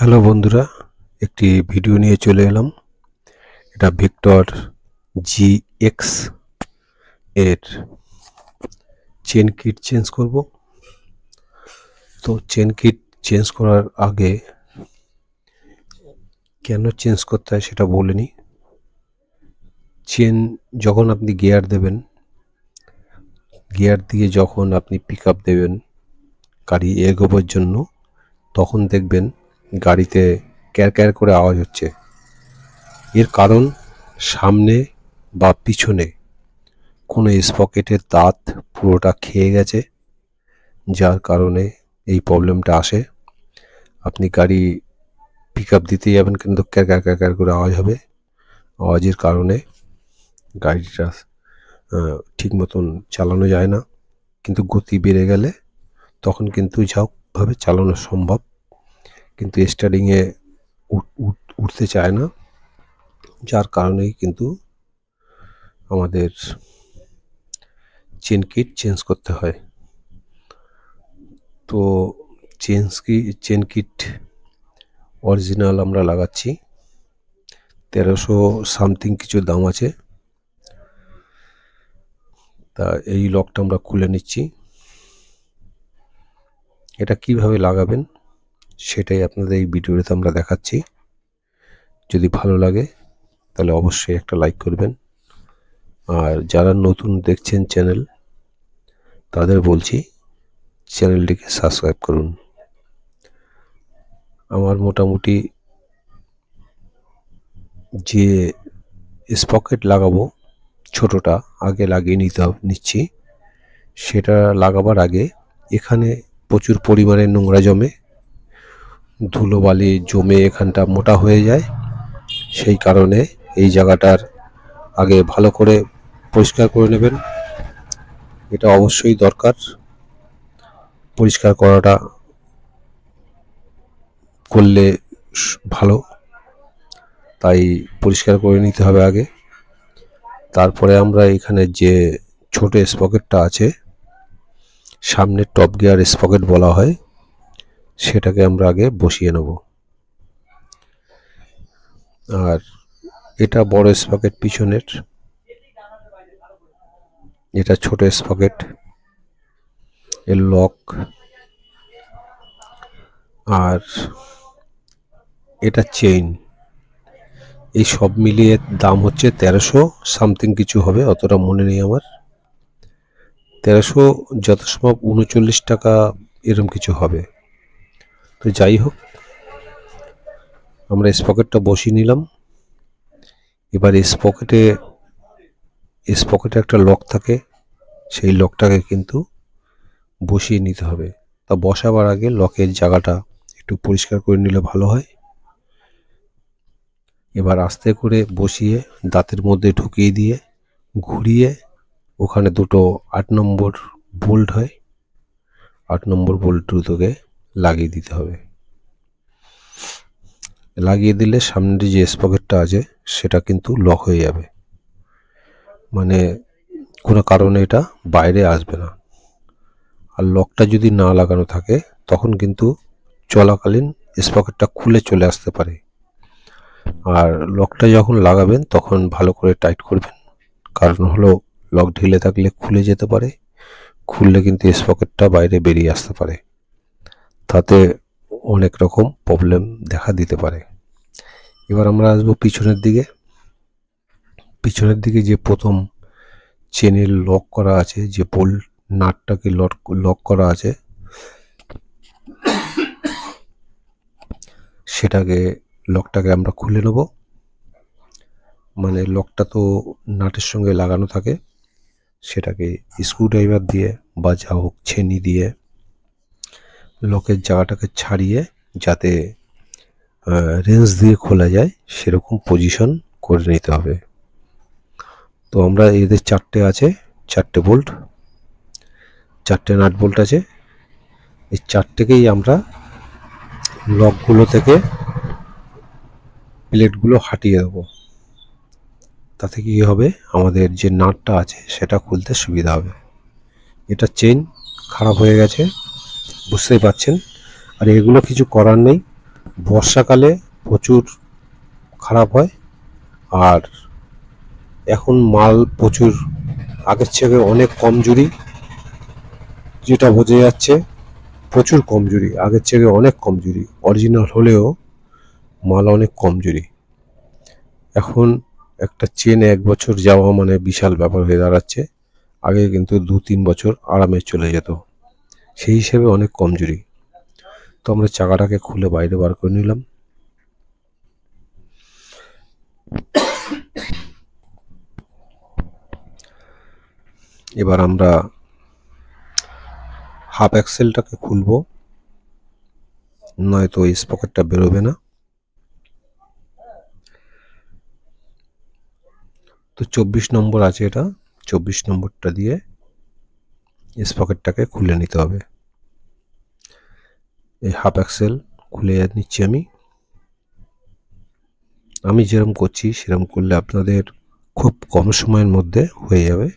Hello বন্ধুরা, একটি video নিয়ে চলে এলাম। এটা ভিক্টর GX এর চেন কিট চেঞ্জ করব। তো চেন কিট চেঞ্জ করার আগে কেন চেঞ্জ করতে হয় সেটা বলে নিই। চেন যখন আপনি গিয়ার দেবেন, গিয়ার দিয়ে যখন আপনি পিক আপ দেবেন গাড়ি এগোবার জন্য, তখন দেখবেন গাড়িতে ক্যার ক্যার করে আওয়াজ হচ্ছে। এর কারণ সামনে বা পিছনে কোনো স্পকেটের দাঁত পুরোটা খেয়ে গেছে, যার কারণে এই প্রবলেমটা আসে। আপনি গাড়ি পিক আপ দিতে যাবেন কিন্তু ক্যার ক্যার ক্যার ক্যার করে আওয়াজ হবে। আওয়াজের কারণে গাড়িটা ঠিক মতন চালানো যায় না, কিন্তু গতি বেড়ে গেলে তখন কিন্তু ঝাঁকভাবে চালানো সম্ভব, কিন্তু স্টার্টিংয়ে উঠতে চায় না, যার কারণেই কিন্তু আমাদের চেন কিট চেঞ্জ করতে হয়। তো চেন কিট অরিজিনাল আমরা লাগাচ্ছি, 1300 সামথিং কিছু দাম আছে। তা এই লকটা আমরা খুলে নিচ্ছি। এটা কিভাবে লাগাবেন সেটাই আপনাদের এই ভিডিওতে আমরা দেখাচ্ছি। যদি ভালো লাগে তাহলে অবশ্যই একটা লাইক করবেন, আর যারা নতুন দেখছেন চ্যানেল তাদের বলছি চ্যানেলটিকে সাবস্ক্রাইব করুন। আমার মোটামুটি যে স্পকেট লাগাবো ছোটটা আগে লাগিয়ে নিচ্ছি। সেটা লাগাবার আগে এখানে প্রচুর পরিমাণে নোংরা জমে, ধুলোবালি জমে এখানটা মোটা হয়ে যায়। সেই কারণে এই জায়গাটার আগে ভালো করে পরিষ্কার করে নেবেন। এটা অবশ্যই দরকার, পরিষ্কার করাটা করলে ভালো, তাই পরিষ্কার করে নিতে হবে আগে। তারপরে আমরা এখানে যে ছোট স্পকেটটা আছে, সামনে টপ গিয়ার স্পকেট বলা হয়, সেটাকে আমরা আগে বসিয়ে নেব। আর এটা বড় স্পকেট পিছনের, এটা ছোট স্পকেট এর লক, আর এটা চেইন। এই সব মিলিয়ে দাম হচ্ছে 1300 সামথিং কিছু হবে, অতটা মনে নেই আমার। 1300 যত সম্ভব 39 টাকা এরম কিছু হবে। তো যাই হোক, আমরা স্পকেটটা বসিয়ে নিলাম। এবার স্পকেটে একটা লক থাকে, সেই লকটাকে কিন্তু বসিয়ে নিতে হবে। তা বসাবার আগে লকের জায়গাটা একটু পরিষ্কার করে নিলে ভালো হয়। এবার আস্তে করে বসিয়ে দাঁতের মধ্যে ঢুকিয়ে দিয়ে ঘুরিয়ে ওখানে দুটো 8 নম্বর বোল্ট হয়, 8 নম্বর বোল্ট দুটোকে লাগিয়ে দিতে হবে। লাগিয়ে দিলে সামনের যে স্পকেটটা আছে সেটা কিন্তু লক হয়ে যাবে, মানে কোনো কারণে এটা বাইরে আসবে না। আর লকটা যদি না লাগানো থাকে তখন কিন্তু চলাকালীন স্পকেটটা খুলে চলে আসতে পারে। আর লকটা যখন লাগাবেন তখন ভালো করে টাইট করবেন, কারণ হলো লক ঢিলে থাকলে খুলে যেতে পারে, খুললে কিন্তু স্পকেটটা বাইরে বেরিয়ে আসতে পারে, তাতে অনেক রকম প্রবলেম দেখা দিতে পারে। এবার আমরা আসবো পিছনের দিকে। পিছনের দিকে যে প্রথম চেনের লক করা আছে, যে বোল্ট নাটটাকে লক করা আছে, লকটাকে আমরা খুলে নেব। মানে লকটা তো নাটের সঙ্গে লাগানো থাকে, সেটাকে স্ক্রুড্রাইভার দিয়ে বা যা হোক ছেনি দিয়ে লকের জায়গাটাকে ছাড়িয়ে যাতে রেঞ্জ দিয়ে খোলা যায় সেরকম পজিশন করে নিতে হবে। তো আমরা এদের চারটে বোল্ট, 4টে নাট বোল্ট আছে। এই 4টেকেই আমরা লকগুলো থেকে প্লেটগুলো হাটিয়ে দেবো। তাতে কি হবে, আমাদের যে নাটটা আছে সেটা খুলতে সুবিধা হবে। এটা চেইন খারাপ হয়ে গেছে, বুঝতেই পারছেন। আর এগুলো কিছু করার নেই, বর্ষাকালে প্রচুর খারাপ হয়। আর এখন মাল প্রচুর, আগের থেকে অনেক কমজোরি, যেটা বোঝা যাচ্ছে। প্রচুর কমজোরি, আগের থেকে অনেক কমজোরি। অরিজিনাল হলেও মাল অনেক কমজোরি। এখন একটা চেন 1 বছর যাওয়া মানে বিশাল ব্যাপার হয়ে দাঁড়াচ্ছে। আগে কিন্তু 2-3 বছর আরামে চলে যেত, সেই হিসেবে অনেক কমজোরি। তো আমরা চাকাটাকে খুলে বাইরে বার করে নিলাম। এবার আমরা হাফ অ্যাক্সেলটাকে খুলবো, নয়তো স্পকেটটা বেরোবে না। তো 24 নম্বর আছে, এটা 24 নম্বরটা দিয়ে স্পকেটটাকে খুলে নিতে হবে। এই হাফ অ্যাক্সেল খুলে নিচ্ছি আমি যেরকম করছি সেরকম করলে আপনাদের খুব কম সময়ের মধ্যে হয়ে যাবে,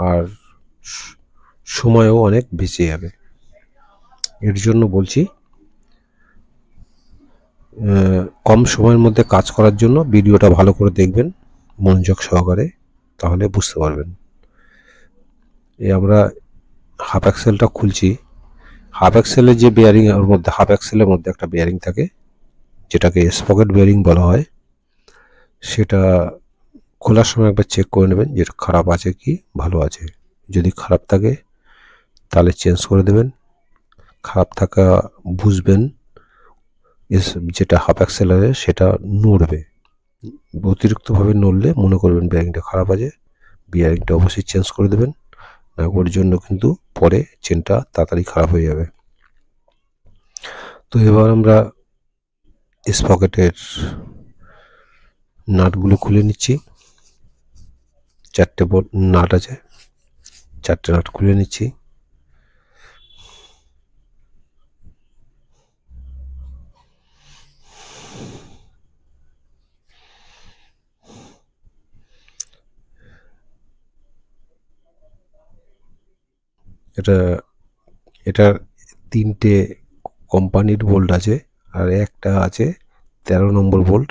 আর সময়ও অনেক বেঁচে যাবে। এর জন্য বলছি, কম সময়ের মধ্যে কাজ করার জন্য ভিডিওটা ভালো করে দেখবেন মনোযোগ সহকারে, তাহলে বুঝতে পারবেন। এই আমরা হাফ অ্যাক্সেলটা খুলছি। হাফ অ্যাক্সেলের যে বেয়ারিং এর মধ্যে, হাফ অ্যাক্সেলের মধ্যে একটা বেয়ারিং থাকে, যেটাকে স্পকেট বেয়ারিং বলা হয়। সেটা খোলার সময় একবার চেক করে নেবেন যেটা খারাপ আছে কি ভালো আছে। যদি খারাপ থাকে তাহলে চেঞ্জ করে দেবেন। খারাপ থাকা বুঝবেন যেটা হাফ অ্যাক্সেলারে সেটা নড়বে। অতিরিক্তভাবে নড়লে মনে করবেন বেয়ারিংটা খারাপ আছে, বেয়ারিংটা অবশ্যই চেঞ্জ করে দেবেন। না ওর জন্য কিন্তু পরে চেনটা তাড়াতাড়ি খারাপ হয়ে যাবে। তো এবার আমরা স্পকেটের নাটগুলো খুলে নিচ্ছি। 4টে নাট আছে, 4টে নাট খুলে নিচ্ছি। এটার 3টে কোম্পানির বোল্ট আছে, আর একটা আছে 13 নম্বর বোল্ট।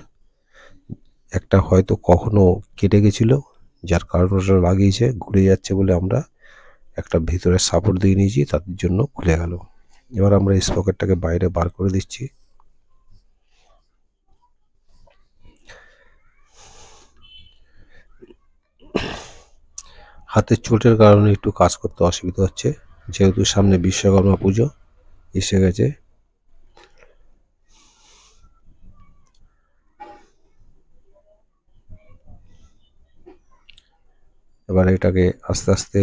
একটা হয়তো কখনো কেটে গেছিল, যার কারণে ওটা লাগিয়েছে, ঘুরে যাচ্ছে বলে আমরা একটা ভিতরে সাপোর্ট দিয়ে নিয়েছি, তার জন্য খুলে গেল। এবার আমরা স্পকেটটাকে বাইরে বার করে দিচ্ছি। হাতের চোটের কারণে একটু কাজ করতে অসুবিধা হচ্ছে, যেহেতু সামনে বিশ্বকর্মা পুজো এসে গেছে। এবার এটাকে আস্তে আস্তে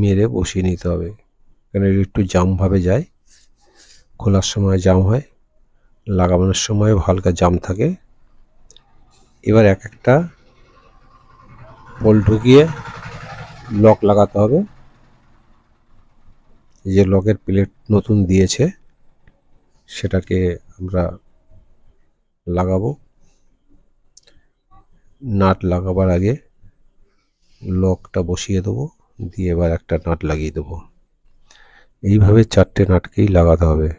মেরে বসিয়ে নিতে হবে, কারণ একটু জামভাবে যায়। খোলার সময় জাম হয়, লাগানোর সময় হালকা জাম থাকে। এবার এক একটা বোল্ট ঢুকিয়ে লক লাগাতে হবে। যে লকের প্লেট নতুন দিয়েছে সেটাকে আমরা লাগাবো। নাট লাগাবার আগে লকটা বসিয়ে দেবো, দিয়ে এবার একটা নাট লাগিয়ে দেবো। এইভাবে 4টে নাটকেই লাগাতে হবে।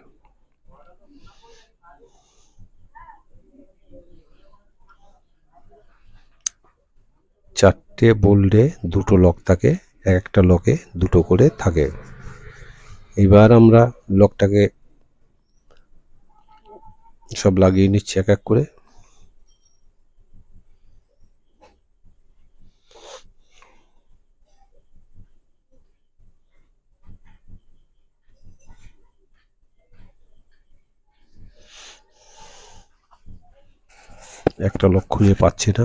চারটে বোল্টে 2টো লক থাকে, একটা লকে 2টো করে থাকে। এবার আমরা লকটাকে সব লাগিয়ে নিচ্ছি এক এক করে। একটা লক খুঁজে পাচ্ছি না,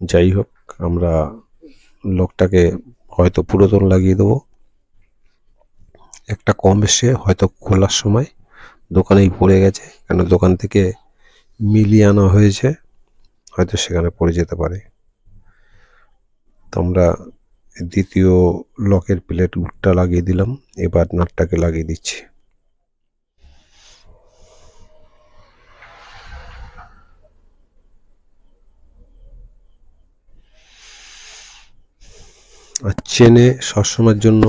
যাই হোক আমরা লকটাকে হয়তো পুরাতন লাগিয়ে দেবো। একটা কম এসে হয়তো খোলার সময় দোকানেই পড়ে গেছে, কেন দোকান থেকে মিলিয়ে আনা হয়েছে, হয়তো সেখানে পড়ে যেতে পারে। তো আমরা দ্বিতীয় লকের প্লেটটা লাগিয়ে দিলাম, এবার নাটটাকে লাগিয়ে দিচ্ছি। আর চেনে সবসময়ের জন্য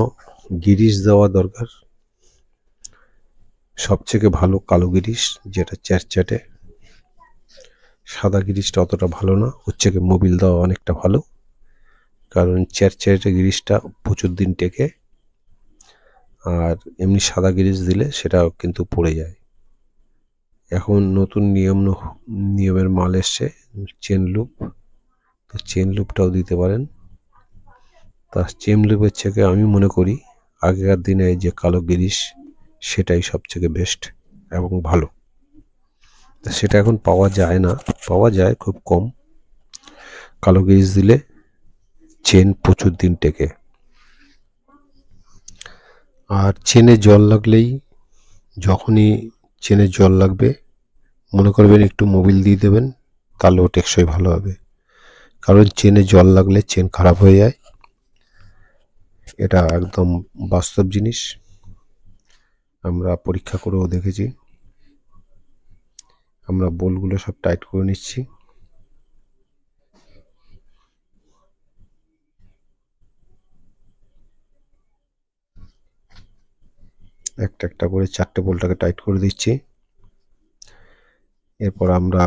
গিরিশ দেওয়া দরকার। সবথেকে ভালো কালো গিরিশ, যেটা চ্যাটচ্যাটে। সাদা গিরিশটা অতটা ভালো না, হচ্ছে কি মোবিল দেওয়া অনেকটা ভালো, কারণ চ্যাটচ্যাটে গিরিশটা প্রচুর দিন টেকে, আর এমনি সাদা গিরিশ দিলে সেটা কিন্তু পড়ে যায়। এখন নতুন নিয়মের মাল এসছে, চেন লুপ। তো চেন লুপটাও দিতে পারেন। তা চেন লুপের থেকে আমি মনে করি আগেকার দিনে যে কালো গিরিশ সেটাই সবথেকে বেস্ট এবং ভালো। সেটা এখন পাওয়া যায় না, পাওয়া যায় খুব কম। কালো গিরিশ দিলে চেন প্রচুর দিন টেকে। আর চেনে জল লাগলেই, যখনই চেনে জল লাগবে মনে করবেন একটু মোবিল দিয়ে দেবেন, তাহলেও টেকসই ভালো হবে। কারণ চেনে জল লাগলে চেন খারাপ হয়ে যায়, এটা একদম বাস্তব জিনিস, আমরা পরীক্ষা করেও দেখেছি। আমরা বোল্টগুলো সব টাইট করে নিচ্ছি। একটা একটা করে 4টে বোল্টটাকে টাইট করে দিচ্ছি। এরপর আমরা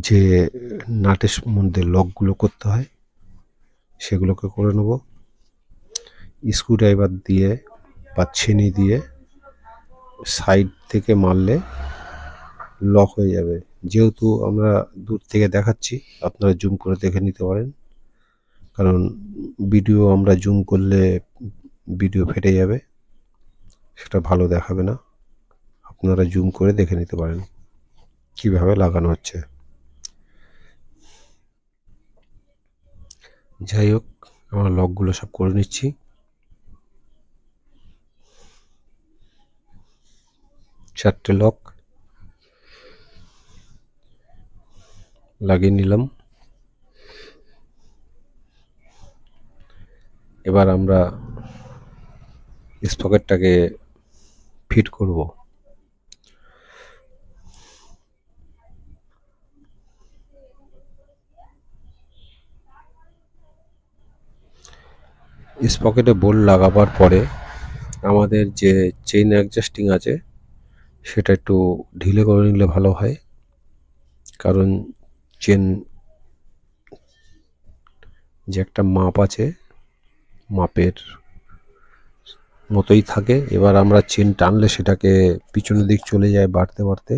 যে নাটের মধ্যে লকগুলো করতে হয় সেগুলোকে করে নেব। স্ক্রুড্রাইভার দিয়ে বা ছেনি দিয়ে সাইড থেকে মারলে লক হয়ে যাবে। যেহেতু আমরা দূর থেকে দেখাচ্ছি, আপনারা জুম করে দেখে নিতে পারেন, কারণ ভিডিও আমরা জুম করলে ভিডিও ফেটে যাবে, সেটা ভালো দেখাবে না। আপনারা জুম করে দেখে নিতে পারেন কিভাবে লাগানো হচ্ছে। যাই হোক, আমরা লকগুলো সব করে নিচ্ছি। চারটে লক লাগিয়ে নিলাম। এবার আমরা স্পকেটটাকে ফিট করব। স্পকেটে বোল্ট লাগাবার পরে আমাদের যে চেইন অ্যাডজাস্টিং আছে সেটা একটু ঢিলে করে নিলে ভালো হয়, কারণ চেন যে একটা মাপ আছে, মাপের মতোই থাকে। এবার আমরা চেন টানলে সেটাকে পিছনের দিক চলে যায় বাড়তে বাড়তে,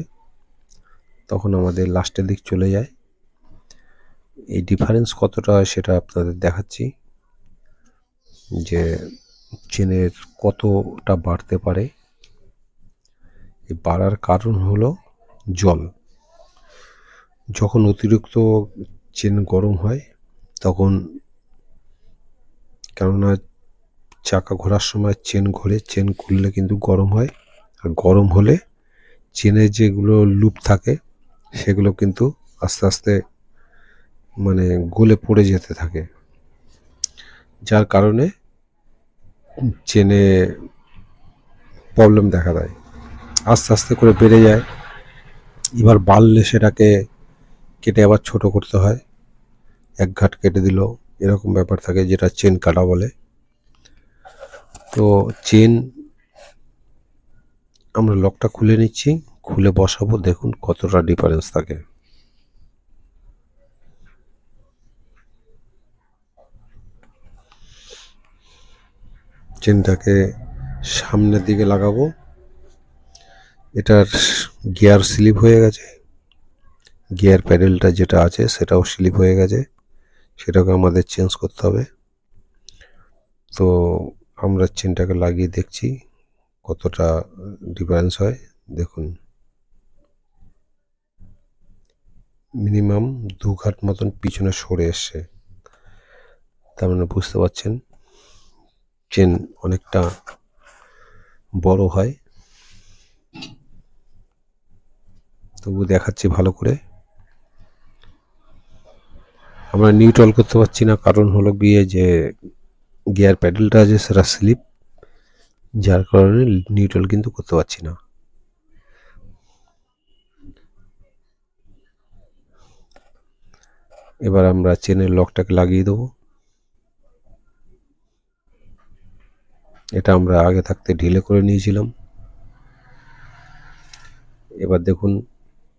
তখন আমাদের লাস্টের দিক চলে যায়। এই ডিফারেন্স কতটা হয় সেটা আপনাদের দেখাচ্ছি, যে চেনের কতটা বাড়তে পারে। এই বাড়ার কারণ হলো জল। যখন অতিরিক্ত চেন গরম হয় তখন, কেননা চাকা ঘোরার সময় চেন ঘোরে, চেন খুললে কিন্তু গরম হয়, আর গরম হলে চেনের যেগুলো লুপ থাকে সেগুলো কিন্তু আস্তে আস্তে মানে গলে পড়ে যেতে থাকে, যার কারণে চেনে প্রবলেম দেখা দেয়, আস্তে আস্তে করে বেড়ে যায়। এবার বাড়লে সেটাকে কেটে আবার ছোট করতে হয়, এক ঘাট কেটে দিল, এরকম ব্যাপার থাকে, যেটা চেন কাটা বলে। তো চেন আমরা লকটা খুলে নিচ্ছি, খুলে বসাবো, দেখুন কতটা ডিফারেন্স থাকে। চেনটাকে সামনের দিকে লাগাবো। এটার গিয়ার স্লিপ হয়ে গেছে, গিয়ার প্যাডেলটা যেটা আছে সেটাও স্লিপ হয়ে গেছে, সেটাকে আমাদের চেঞ্জ করতে হবে। তো আমরা চেনটাকে লাগিয়ে দেখছি কতটা ডিফারেন্স হয়। দেখুন মিনিমাম 2 ঘাট মতন পিছনে সরে এসছে, তার মানে বুঝতে পারছেন চেন অনেকটা বড় হয়। তবু দেখাচ্ছি ভালো করে। আমরা নিউট্রাল করতে পারছি না, কারণ হলো গিয়ে যে গিয়ার প্যাডেলটা আছে সেটা স্লিপ, যার কারণে নিউট্রাল কিন্তু করতে পারছি না। এবার আমরা চেনের লকটাকে লাগিয়ে দেবো। এটা আমরা আগে থাকতে ঢিলে করে নিয়েছিলাম। এবার দেখুন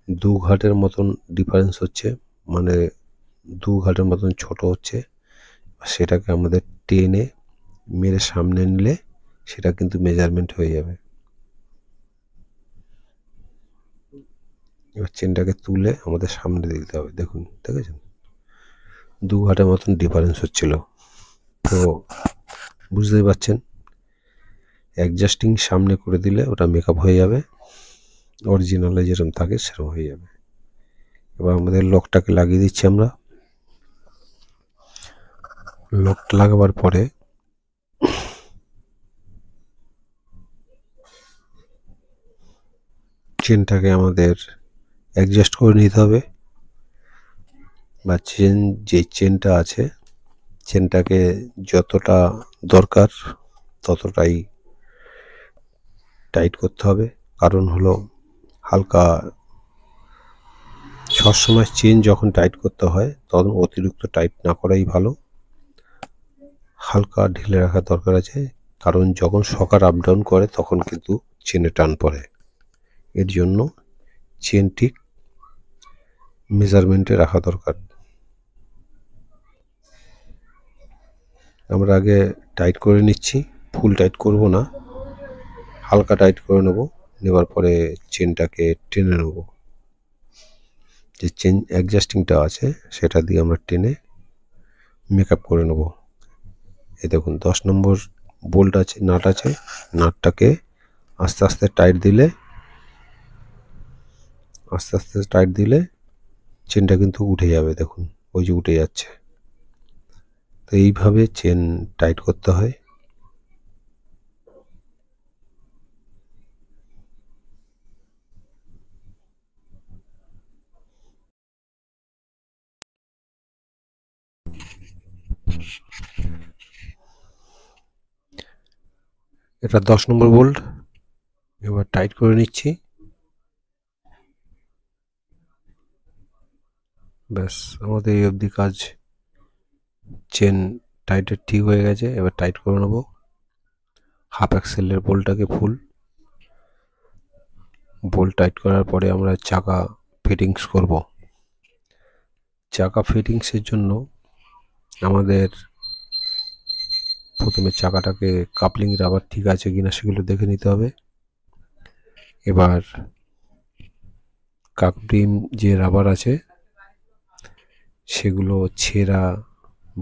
2 ঘাটের মতন ডিফারেন্স হচ্ছে, মানে 2 ঘাটের মতন ছোট হচ্ছে। সেটাকে আমাদের টেনে মেরে সামনে নিলে সেটা কিন্তু মেজারমেন্ট হয়ে যাবে। এবার চেনটাকে তুলে আমাদের সামনে দিতে হবে। দেখুন, দেখেছেন 2 ঘাটের মতন ডিফারেন্স হচ্ছিল। তো বুঝতেই পারছেন, অ্যাডজাস্টিং সামনে করে দিলে ওটা মেকআপ হয়ে যাবে, অরিজিনালে যেরকম থাকে সেরকম হয়ে যাবে। এবার আমাদের লকটাকে লাগিয়ে দিচ্ছি আমরা। লকটা লাগাবার পরে চেনটাকে আমাদের অ্যাডজাস্ট করে নিতে হবে, বা যে চেনটা আছে চেনটাকে যতটা দরকার ততটাই টাইট করতে হবে। কারণ হলো হালকা, সবসময় চেন যখন টাইট করতে হয় তখন অতিরিক্ত টাইট না করাই ভালো, হালকা ঢিলে রাখার দরকার আছে। কারণ যখন শকার আপ ডাউন করে তখন কিন্তু চেনে টান পড়ে। এর জন্য চেন ঠিক মেজারমেন্টে রাখা দরকার। আমরা আগে টাইট করে নিচ্ছি, ফুল টাইট করব না, হালকা টাইট করে নেব। নেবার পরে চেনটাকে টেনে নেব, যে চেন অ্যাডজাস্টিংটা আছে সেটা দিয়ে আমরা টেনে মেকআপ করে নেব। এই দেখুন 10 নম্বর বোল্ট আছে, নাট আছে, নাটটাকে আস্তে আস্তে টাইট দিলে চেনটা কিন্তু উঠে যাবে। দেখুন ওই যে উঠে যাচ্ছে। তো এইভাবে চেন টাইট করতে হয়। এটা 10 নম্বর বোল্ট। এবার টাইট করে নিচ্ছি। ব্যাস, আমাদের এই অবধি কাজ। চেন টাইটের ঠিক হয়ে গেছে। এবার টাইট করে নেব। হাফ অ্যাক্সেলের বোল্টটাকে ফুল বোল্ট টাইট করার পরে আমরা চাকা ফিটিংস করব। চাকা ফিটিংসের জন্য আমাদের প্রথমে চাকাটাকে কাপলিং রাবার ঠিক আছে কিনা সেগুলো দেখে নিতে হবে। এবার কাপলিং যে রাবার আছে সেগুলো ছেঁড়া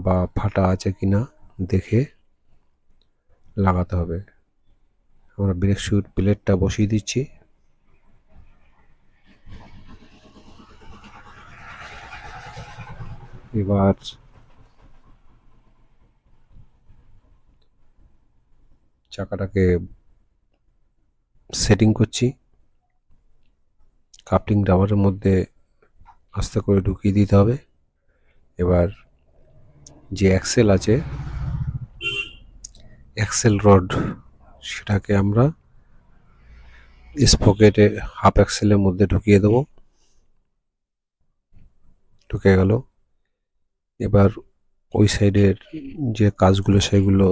বা ফাটা আছে কিনা দেখে লাগাতে হবে। আমরা ব্রেক শুর প্লেটটা বসিয়ে দিচ্ছি। এবার চাকাটাকে সেটিং করছি। কাপলিং রাবারের মধ্যে আস্তে করে ঢুকিয়ে দিতে হবে। এবার যে অ্যাক্সেল আছে, অ্যাক্সেল রড, সেটাকে আমরা স্পকেটে হাফ অ্যাক্সেলের মধ্যে ঢুকিয়ে দেবো। ঢুকে গেল। এবার ওই সাইডের যে কাজগুলো সেগুলো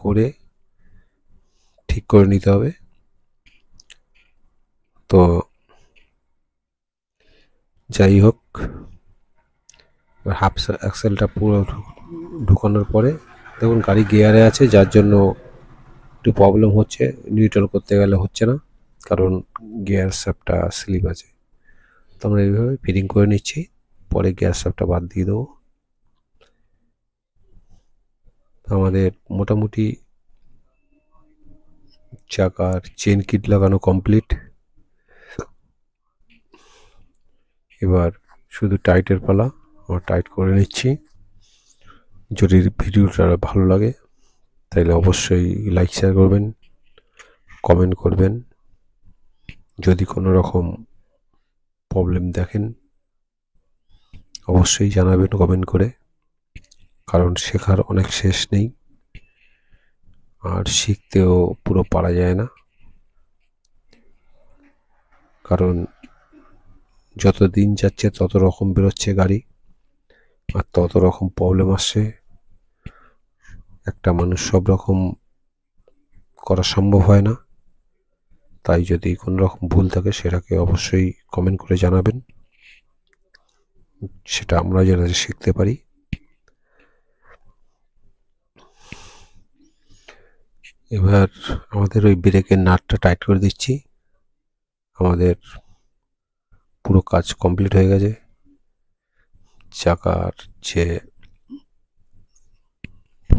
করে ঠিক করে নিতে হবে। তো যাই হোক, হাফ অ্যাক্সেলটা পুরো ঢুকানোর পরে দেখুন গাড়ি গিয়ারে আছে, যার জন্য একটু প্রবলেম হচ্ছে। নিউট্রাল করতে গেলে হচ্ছে না, কারণ গিয়ার শ্যাফটটা স্লিপ আছে। তো আমরা এইভাবে ফিটিং করে নিচ্ছি। পরে গিয়ার শ্যাফটটা বাদ দিয়ে দেবো। আমাদের মোটামুটি চাকার চেন কিট লাগানো কমপ্লিট। এবার শুধু টাইটের পালা। আমরা টাইট করে নিচ্ছি। যদি ভিডিওটা ভালো লাগে তাহলে অবশ্যই লাইক শেয়ার করবেন, কমেন্ট করবেন। যদি কোনো রকম প্রবলেম দেখেন অবশ্যই জানাবেন কমেন্ট করে, কারণ শেখার অনেক শেষ নেই, আর শিখতেও পুরো পারা যায় না। কারণ যত দিন যাচ্ছে তত রকম বেরোচ্ছে গাড়ি, আর তত রকম প্রবলেম আসছে। একটা মানুষ সব রকম করা সম্ভব হয় না। তাই যদি কোনো রকম ভুল থাকে সেটাকে অবশ্যই কমেন্ট করে জানাবেন, সেটা আমরা যেন শিখতে পারি। এবার আমাদের ওই ব্রেকের নাটটা টাইট করে দিচ্ছি। আমাদের পুরো কাজ কমপ্লিট হয়ে গেছে। চাকার যে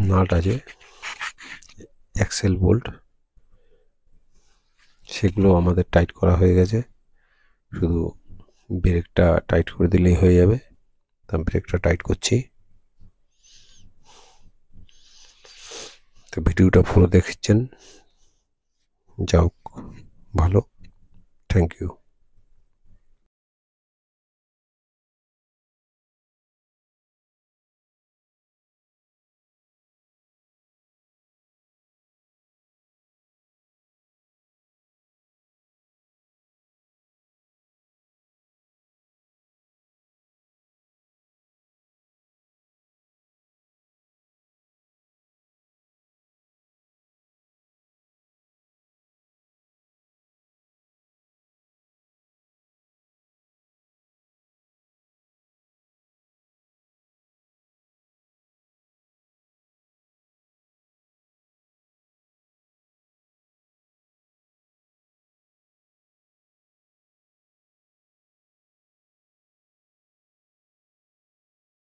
নাট আছে, অ্যাক্সেল বোল্ট, সেগুলো আমাদের টাইট করা হয়ে গেছে। শুধু ব্রেকটা টাইট করে দিলেই হয়ে যাবে। তা ব্রেকটা টাইট করছি। তো ভিডিওটা পুরো দেখছেন, যাই হোক ভালো, থ্যাংক ইউ।